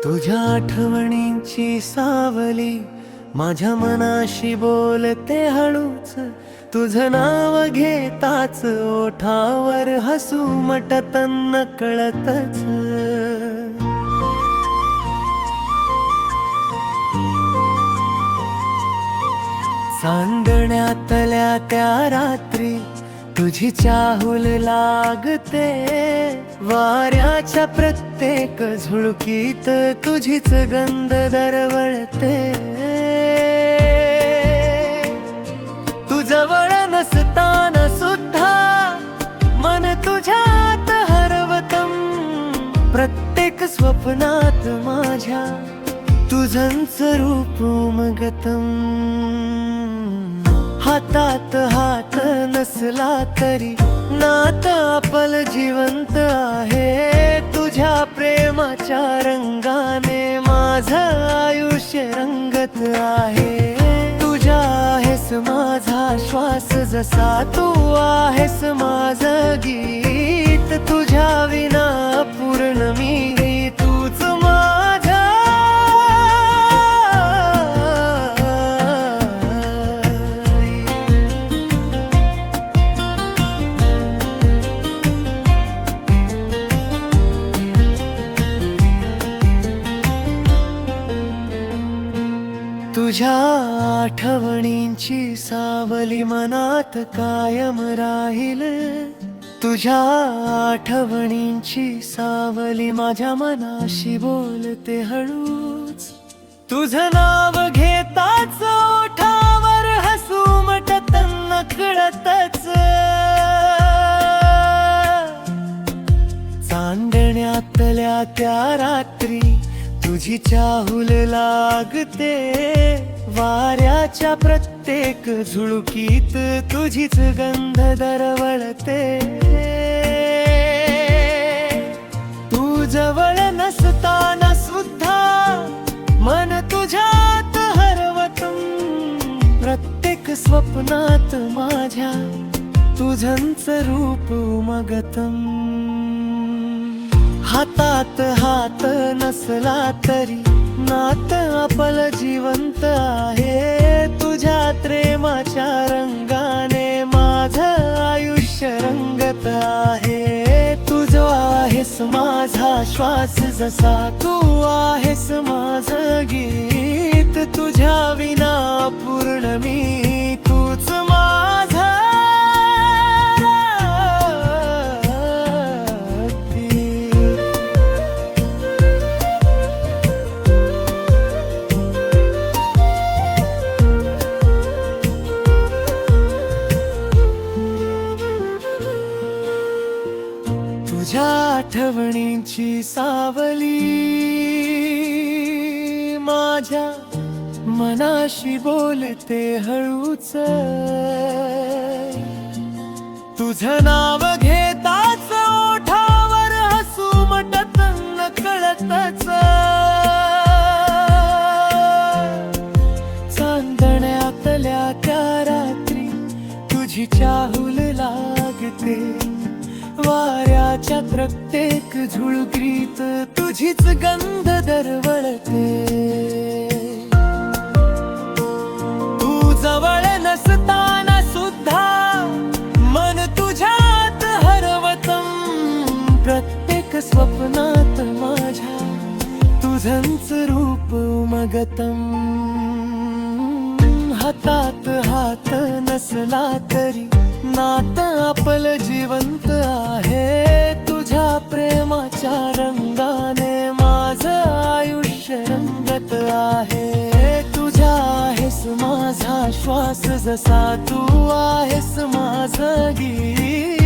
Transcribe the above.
तुझ्या आठवणींची सावली माझ्या मनाशी बोलते हळूच, तुझं नाव घेताच ओठावर हसू मटत नकळतच. चांदण्यातल्या त्या रात्री तुझी चाहूल लागते, वाऱ्याच्या प्रत्येक झुळकीत तुझीच गंध दरवळते. तू जवळ नसताना सुद्धा मन तुझ्यात हरवतम, प्रत्येक स्वप्नात माझ्या तुझंच रूप उमगतम. हातात हात नसला तरी नात आपल जिवंत आहे, तुझ्या प्रेमाच्या रंगाने माझं आयुष्य रंगत आहे. तुझ्या आहेस माझा श्वास, जसा तू आहेस माझं गीत, तुझ्या विना पूर्ण मी तूच माझा. तुझ्या आठवणींची सावली मनात कायम राहील, तुझ्या आठवणींची सावली माझ्या मनाशी बोलते हळूच, तुझं नाव घेताच ओठावर हसू मटत नकळतच. चांदण्यातल्या त्या रात्री तुझी चाहूल लागते, वाऱ्याच्या प्रत्येक झुळकीत तुझीच गंध दरवळते. तू जवळ नसताना सुद्धा मन तुझ्यात हरवतम, प्रत्येक स्वप्नात माझ्या तुझंच रूप उमगतम. हातात हात नसला तरी नात आपल जिवंत आहे, तुझ्या प्रेमाच्या रंगाने माझं आयुष्य रंगत आहे. तू जो आहेस माझा श्वास, जसा तू आहेस माझं गीत, तुझ्या विना पूर्ण मी तूच माझा. तुझ्या आठवणींची सावली माझ्या मनाशी बोलते हळूच, तुझं नाव घेताच ओठावर हसू मटत नकळतच. चांदण्यातल्या त्या रात्री तुझी चाहूल लागते, वाऱ्याच्या प्रत्येक झुळकीत तुझीच गंध दरवळते. तू जवळ नसताना सुद्धा मन तुझ्यात हरवतम, प्रत्येक स्वप्नात माझ्या तुझंच रूप उमगतम. हातात हात नसला तरी नात आपल जिवंत आहे, तुझ्या प्रेमाच्या रंगाने माझं आयुष्य रंगत आहे. तुझ्या आहेस माझा श्वास, जसा तू आहेस माझं गीत,